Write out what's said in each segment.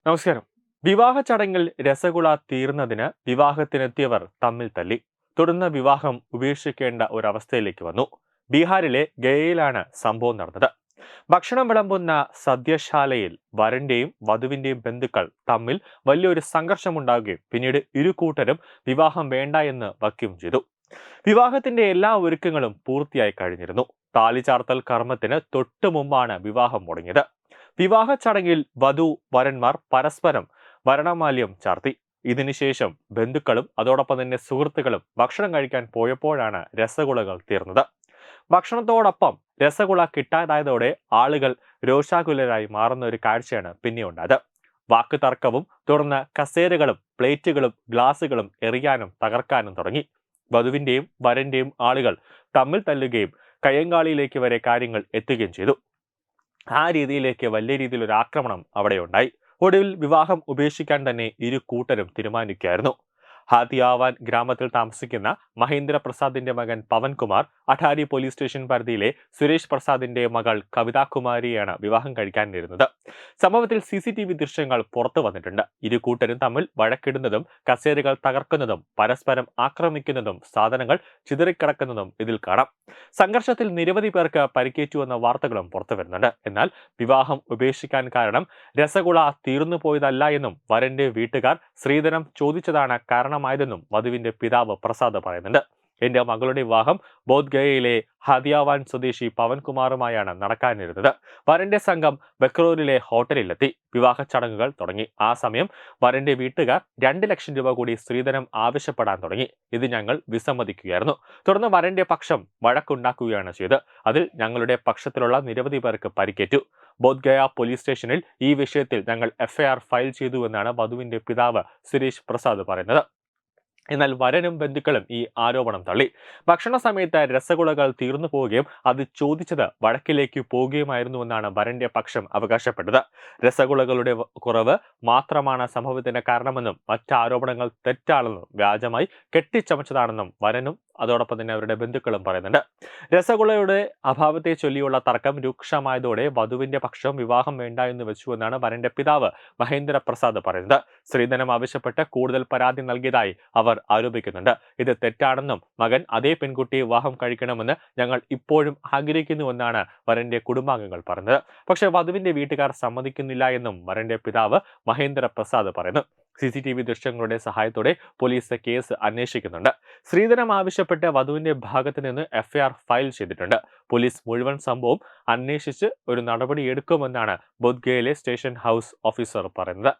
നമസ്കാരം. വിവാഹ ചടങ്ങിൽ രസഗുള തീർന്നതിന് വിവാഹത്തിനെത്തിയവർ തമ്മിൽ തല്ലി. തുടർന്ന് വിവാഹം ഉപേക്ഷിക്കേണ്ട ഒരവസ്ഥയിലേക്ക് വന്നു. ബീഹാറിലെ ഗയയിലാണ് സംഭവം നടന്നത്. ഭക്ഷണം വിളമ്പുന്ന സദ്യശാലയിൽ വരന്റെയും വധുവിന്റെയും ബന്ധുക്കൾ തമ്മിൽ വലിയൊരു സംഘർഷമുണ്ടാകുകയും പിന്നീട് ഇരു കൂട്ടരും വിവാഹം വേണ്ട എന്ന് വയ്ക്കുകയും ചെയ്തു. വിവാഹത്തിന്റെ എല്ലാ ഒരുക്കങ്ങളും പൂർത്തിയായി കഴിഞ്ഞിരുന്നു. താലിചാർത്തൽ കർമ്മത്തിന് തൊട്ടു മുമ്പാണ് വിവാഹം മുടങ്ങിയത്. വിവാഹ ചടങ്ങിൽ വധു വരന്മാർ പരസ്പരം വരണമാല്യം ചാർത്തി. ഇതിനുശേഷം ബന്ധുക്കളും അതോടൊപ്പം തന്നെ സുഹൃത്തുക്കളും ഭക്ഷണം കഴിക്കാൻ പോയപ്പോഴാണ് രസഗുളകൾ തീർന്നത്. ഭക്ഷണത്തോടൊപ്പം രസഗുള കിട്ടാതായതോടെ ആളുകൾ രോഷാകുലരായി മാറുന്ന ഒരു കാഴ്ചയാണ് പിന്നെ ഉണ്ടായത്. വാക്ക് തർക്കവും തുടർന്ന് കസേരകളും പ്ലേറ്റുകളും ഗ്ലാസുകളും എറിയാനും തകർക്കാനും തുടങ്ങി. വധുവിന്റെയും വരന്റെയും ആളുകൾ തമ്മിൽ തല്ലുകയും കയ്യങ്കാളിയിലേക്ക് വരെ കാര്യങ്ങൾ എത്തുകയും ചെയ്തു. ആ രീതിയിലേക്ക് വലിയ രീതിയിൽ ഒരു ആക്രമണം അവിടെ ഉണ്ടായി. ഒടുവിൽ വിവാഹം ഉപേക്ഷിക്കാൻ തന്നെ ഇരു കൂട്ടരും തീരുമാനിക്കുകയായിരുന്നു. ഹാത്തിയാവാൻ ഗ്രാമത്തിൽ താമസിക്കുന്ന മഹേന്ദ്ര പ്രസാദിന്റെ മകൻ പവൻകുമാർ അഠാരി പോലീസ് സ്റ്റേഷൻ പരിധിയിലെ സുരേഷ് പ്രസാദിന്റെ മകൾ കവിതാകുമാരിയാണ് വിവാഹം കഴിക്കാനിരുന്നത്. സംഭവത്തിൽ CCTV ദൃശ്യങ്ങൾ പുറത്തു വന്നിട്ടുണ്ട്. ഇരു കൂട്ടരും തമ്മിൽ വഴക്കിടുന്നതും കസേരകൾ തകർക്കുന്നതും പരസ്പരം ആക്രമിക്കുന്നതും സാധനങ്ങൾ ചിതറിക്കിടക്കുന്നതും ഇതിൽ കാണാം. സംഘർഷത്തിൽ നിരവധി പേർക്ക് പരിക്കേറ്റുവെന്ന വാർത്തകളും പുറത്തു വരുന്നുണ്ട്. എന്നാൽ വിവാഹം ഉപേക്ഷിക്കാൻ കാരണം രസഗുള തീർന്നുപോയതല്ല എന്നും വരന്റെ വീട്ടുകാർ സ്ത്രീധനം ചോദിച്ചതാണ് കാരണമായതെന്നും വധുവിന്റെ പിതാവ് പ്രസാദ് പറയുന്നുണ്ട്. എന്റെ മകളുടെ വിവാഹം ബോധ്ഗയയിലെ ഹാദിയാവാൻ സ്വദേശി പവൻകുമാറുമായാണ് നടക്കാനിരുന്നത്. വരന്റെ സംഘം ബക്രൂരിലെ ഹോട്ടലിലെത്തി വിവാഹ ചടങ്ങുകൾ തുടങ്ങി. ആ സമയം വരന്റെ വീട്ടുകാർ 2 ലക്ഷം രൂപ കൂടി സ്ത്രീധനം ആവശ്യപ്പെടാൻ തുടങ്ങി. ഇത് ഞങ്ങൾ വിസമ്മതിക്കുകയായിരുന്നു. തുടർന്ന് വരന്റെ പക്ഷം വഴക്കുണ്ടാക്കുകയാണ് ചെയ്തത്. അതിൽ ഞങ്ങളുടെ പക്ഷത്തിലുള്ള നിരവധി പേർക്ക് പരിക്കേറ്റു. ബോധ്ഗയ പോലീസ് സ്റ്റേഷനിൽ ഈ വിഷയത്തിൽ ഞങ്ങൾ FIR ഫയൽ ചെയ്തുവെന്നാണ് വധുവിന്റെ പിതാവ് സുരേഷ് പ്രസാദ് പറയുന്നത്. എന്നാൽ വരനും ബന്ധുക്കളും ഈ ആരോപണം തള്ളി. ഭക്ഷണ സമയത്ത് രസഗുളകൾ തീർന്നു പോവുകയും അത് ചോദിച്ചത് വഴക്കിലേക്ക് പോവുകയുമായിരുന്നുവെന്നാണ് വരന്റെ പക്ഷം അവകാശപ്പെട്ടത്. രസഗുളകളുടെ കുറവ് മാത്രമാണ് സംഭവത്തിന് കാരണമെന്നും മറ്റാരോപണങ്ങൾ തെറ്റാണെന്നും വ്യാജമായി കെട്ടിച്ചമച്ചതാണെന്നും വരനും അതോടൊപ്പം തന്നെ അവരുടെ ബന്ധുക്കളും പറയുന്നുണ്ട്. രസഗുളയുടെ അഭാവത്തെ ചൊല്ലിയുള്ള തർക്കം രൂക്ഷമായതോടെ വധുവിന്റെ പക്ഷം വിവാഹം വേണ്ട എന്ന് വെച്ചുവെന്നാണ് വരന്റെ പിതാവ് മഹേന്ദ്ര പ്രസാദ് പറയുന്നത്. സ്ത്രീധനം ആവശ്യപ്പെട്ട് കൂടുതൽ പരാതി നൽകിയതായി അവർ ആരോപിക്കുന്നുണ്ട്. ഇത് തെറ്റാണെന്നും മകൻ അതേ പെൺകുട്ടിയെ വിവാഹം കഴിക്കണമെന്ന് ഞങ്ങൾ ഇപ്പോഴും ആഗ്രഹിക്കുന്നുവെന്നാണ് വരന്റെ കുടുംബാംഗങ്ങൾ പറഞ്ഞത്. പക്ഷേ വധുവിന്റെ വീട്ടുകാർ സമ്മതിക്കുന്നില്ല എന്നും വരന്റെ പിതാവ് മഹേന്ദ്ര പ്രസാദ് പറയുന്നു. CCTV ദൃശ്യങ്ങളുടെ സഹായത്തോടെ പോലീസ് കേസ് അന്വേഷിക്കുന്നുണ്ട്. സ്ത്രീധനം ആവശ്യപ്പെട്ട് വധുവിന്റെ ഭാഗത്ത് നിന്ന് FIR ഫയൽ ചെയ്തിട്ടുണ്ട്. പോലീസ് മുഴുവൻ സംഭവം അന്വേഷിച്ച് ഒരു നടപടി എടുക്കുമെന്നാണ് ബോധ്ഗയയിലെ സ്റ്റേഷൻ ഹൗസ് ഓഫീസർ പറയുന്നത്.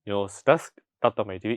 ന്യൂസ് ഡെസ്ക് തത്വമൈ TV.